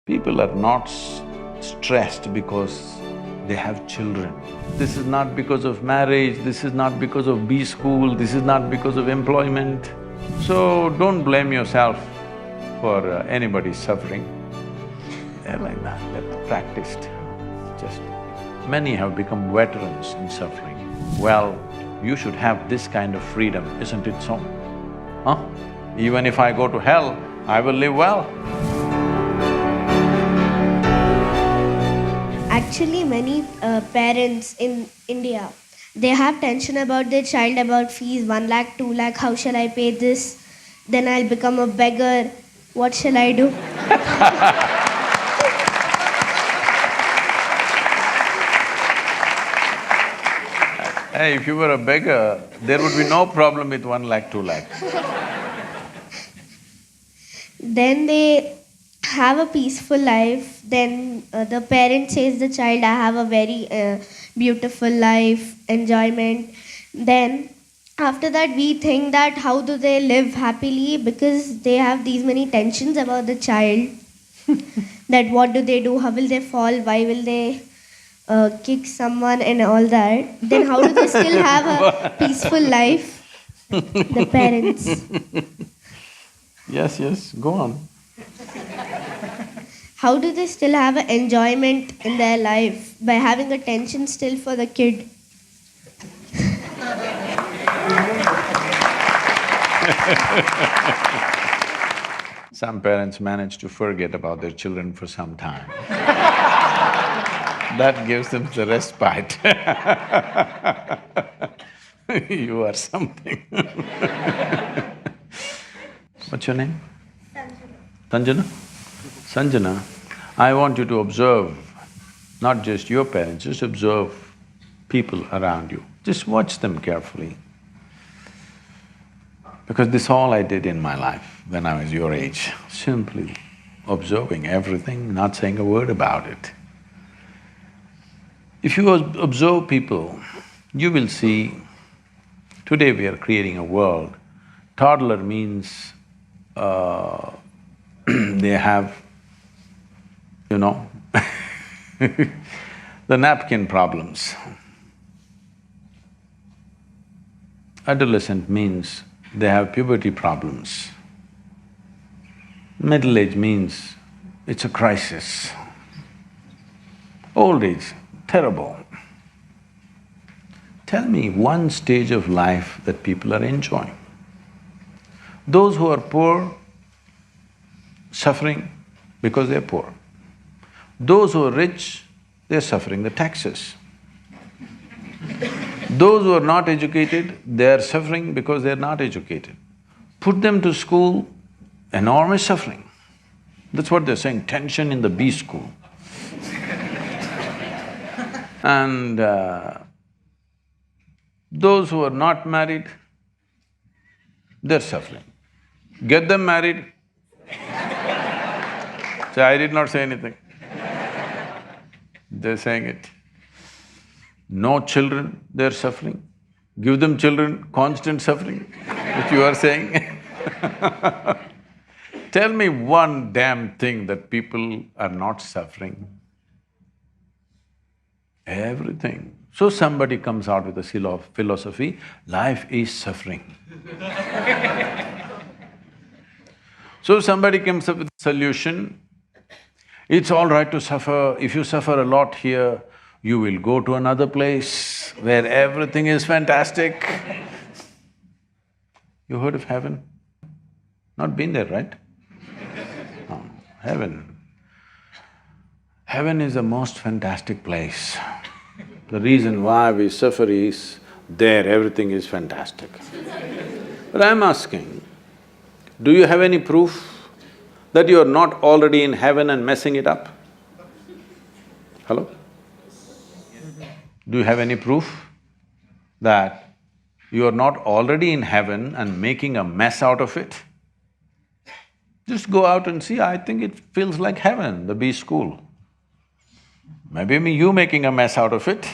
People are not stressed because they have children. This is not because of marriage, this is not because of B school, this is not because of employment. So don't blame yourself for anybody's suffering. They're like that, they're practiced. Just… many have become veterans in suffering. Well, you should have this kind of freedom, isn't it so? Huh? Even if I go to hell, I will live well. Actually, many parents in India, they have tension about their child, about fees, 1 lakh, 2 lakh, how shall I pay this? Then I'll become a beggar, what shall I do? Hey, if you were a beggar, there would be no problem with 1 lakh, 2 lakh. Then they have a peaceful life. Then the parent says the child, I have a very beautiful life, enjoyment. Then after that we think that how do they live happily, because they have these many tensions about the child. That what do they do, how will they fall, why will they kick someone and all that. Then how do they still have a peaceful life, the parents? Yes, go on. How do they still have an enjoyment in their life by having a tension still for the kid? Some parents manage to forget about their children for some time. That gives them the respite. You are something. What's your name? Sanjana? Sanjana, I want you to observe not just your parents, just observe people around you. Just watch them carefully. Because this all I did in my life when I was your age, simply observing everything, not saying a word about it. If you observe people, you will see, today we are creating a world. Toddler means they have, you know, the napkin problems. Adolescent means they have puberty problems. Middle age means it's a crisis. Old age, terrible. Tell me one stage of life that people are enjoying. Those who are poor, suffering because they're poor. Those who are rich, they're suffering the taxes. Those who are not educated, they're suffering because they're not educated. Put them to school, enormous suffering. That's what they're saying, tension in the B school. And those who are not married, they're suffering. Get them married. So I did not say anything. They're saying it. No children, they're suffering. Give them children, constant suffering, which you are saying. Tell me one damn thing that people are not suffering. Everything. So somebody comes out with a philosophy, life is suffering. So somebody comes up with a solution, it's all right to suffer. If you suffer a lot here, you will go to another place where everything is fantastic. You heard of heaven? Not been there, right? No, heaven. Heaven is the most fantastic place. The reason why we suffer is, there everything is fantastic. But I'm asking, do you have any proof that you are not already in heaven and messing it up? Hello? Do you have any proof that you are not already in heaven and making a mess out of it? Just go out and see, I think it feels like heaven, the B school. Maybe you making a mess out of it.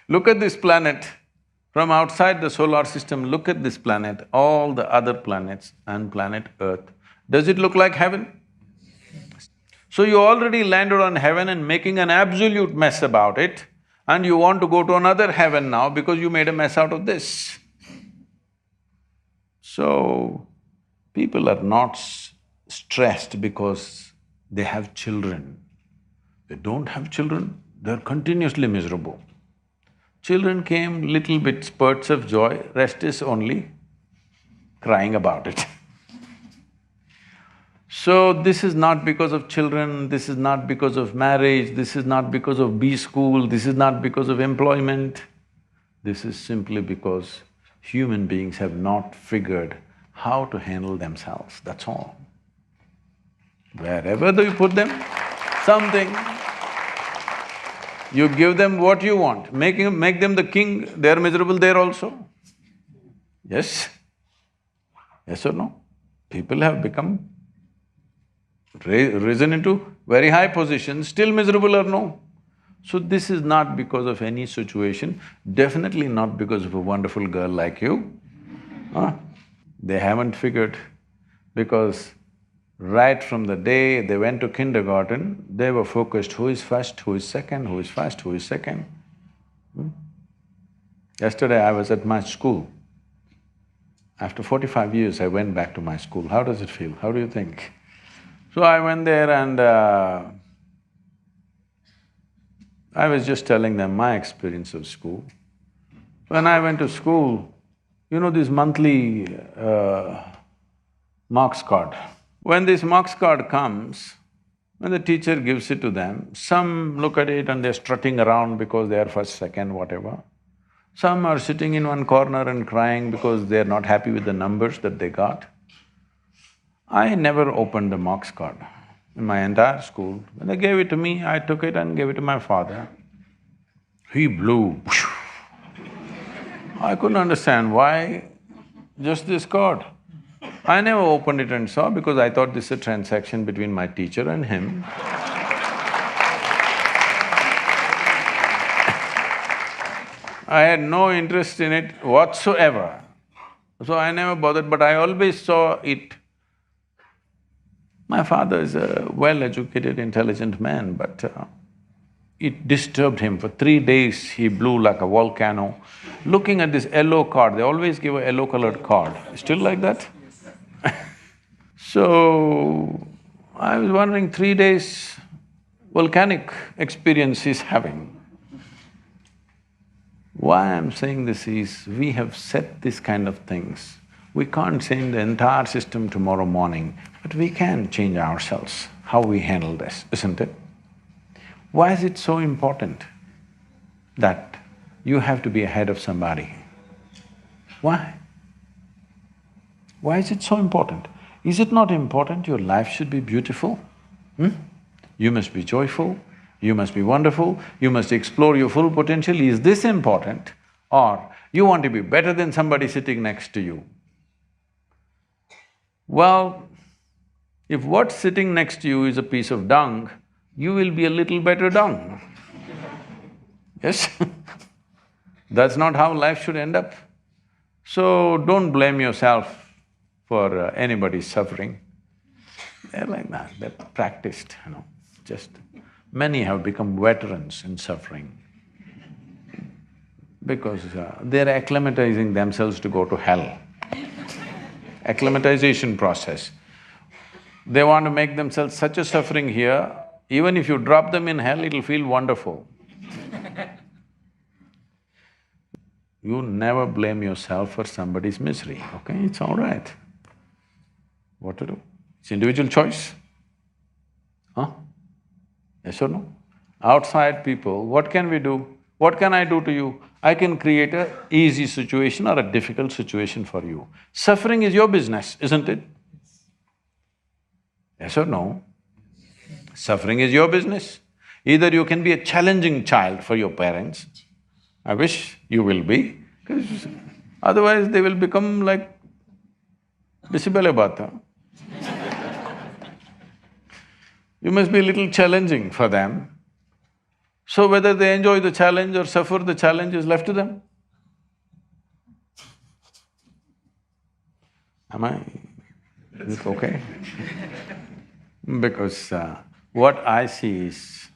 Look at this planet. From outside the solar system, look at this planet, all the other planets and planet Earth. Does it look like heaven? So you already landed on heaven and making an absolute mess about it, and you want to go to another heaven now because you made a mess out of this. So, people are not stressed because they have children. They don't have children, they're continuously miserable. Children came, little bit spurts of joy, rest is only crying about it. So this is not because of children, this is not because of marriage, this is not because of B school, this is not because of employment. This is simply because human beings have not figured how to handle themselves, that's all. Wherever you put them, something, you give them what you want, make them the king, they're miserable there also. Yes? Yes or no? People have become risen into very high positions, still miserable or no? So this is not because of any situation, definitely not because of a wonderful girl like you. Huh? They haven't figured, because right from the day they went to kindergarten, they were focused, who is first, who is second, who is first, who is second. Yesterday I was at my school. After 45 years, I went back to my school. How does it feel? How do you think? So I went there and I was just telling them my experience of school. When I went to school, you know this monthly marks card. When this marks card comes, when the teacher gives it to them, some look at it and they're strutting around because they are first, second, whatever. Some are sitting in one corner and crying because they're not happy with the numbers that they got. I never opened the marks card in my entire school. When they gave it to me, I took it and gave it to my father. He blew. I couldn't understand why just this card. I never opened it and saw because I thought this is a transaction between my teacher and him. I had no interest in it whatsoever. So I never bothered, but I always saw it. My father is a well-educated, intelligent man, but it disturbed him. For 3 days, he blew like a volcano. Looking at this yellow card, they always give a yellow-colored card. Still like that? So, I was wondering, 3 days volcanic experience he's having. Why I'm saying this is, we have set this kind of things. We can't change the entire system tomorrow morning, but we can change ourselves, how we handle this, isn't it? Why is it so important that you have to be ahead of somebody? Why? Why is it so important? Is it not important your life should be beautiful? You must be joyful, you must be wonderful, you must explore your full potential. Is this important? Or you want to be better than somebody sitting next to you? Well, if what's sitting next to you is a piece of dung, you will be a little better dung. Yes? That's not how life should end up. So don't blame yourself for anybody's suffering. They're like that, they're practiced, just… Many have become veterans in suffering because they're acclimatizing themselves to go to hell. Acclimatization process. They want to make themselves such a suffering here, even if you drop them in hell, it'll feel wonderful. You never blame yourself for somebody's misery, okay? It's all right. What to do? It's individual choice. Huh? Yes or no? Outside people, what can we do? What can I do to you? I can create a easy situation or a difficult situation for you. Suffering is your business, isn't it? Yes or no? Suffering is your business. Either you can be a challenging child for your parents, I wish you will be, because otherwise they will become like Bisibale Bata. You must be a little challenging for them. So whether they enjoy the challenge or suffer the challenge is left to them. Am I Is it okay? Because what I see is,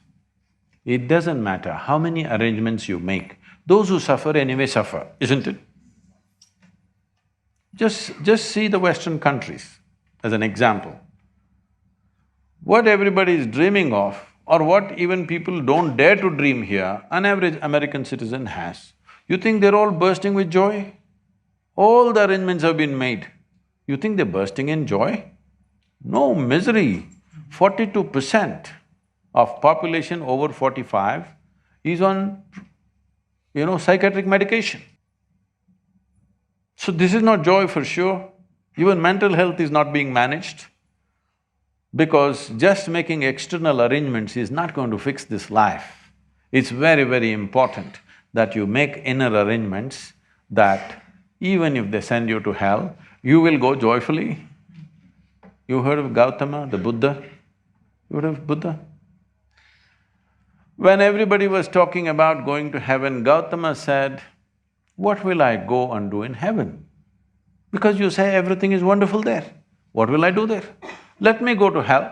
it doesn't matter how many arrangements you make, those who suffer anyway suffer, isn't it? Just see the Western countries as an example. What everybody is dreaming of, or what even people don't dare to dream here, an average American citizen has. You think they're all bursting with joy? All the arrangements have been made. You think they're bursting in joy? No, misery. 42% of population over 45 is on, psychiatric medication. So this is not joy for sure. Even mental health is not being managed, because just making external arrangements is not going to fix this life. It's very, very important that you make inner arrangements that even if they send you to hell, you will go joyfully. You heard of Gautama, the Buddha? You heard of Buddha? When everybody was talking about going to heaven, Gautama said, "What will I go and do in heaven? Because you say everything is wonderful there. What will I do there? Let me go to hell.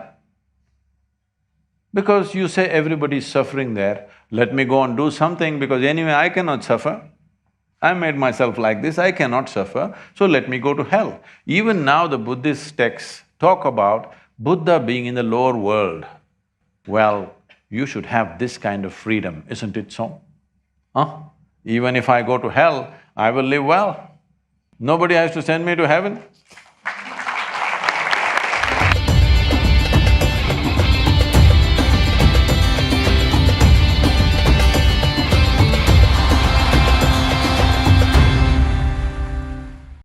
Because you say everybody is suffering there, let me go and do something, because anyway I cannot suffer. I made myself like this, I cannot suffer, so let me go to hell." Even now the Buddhist texts talk about Buddha being in the lower world. Well, you should have this kind of freedom, isn't it so? Huh? Even if I go to hell, I will live well. Nobody has to send me to heaven.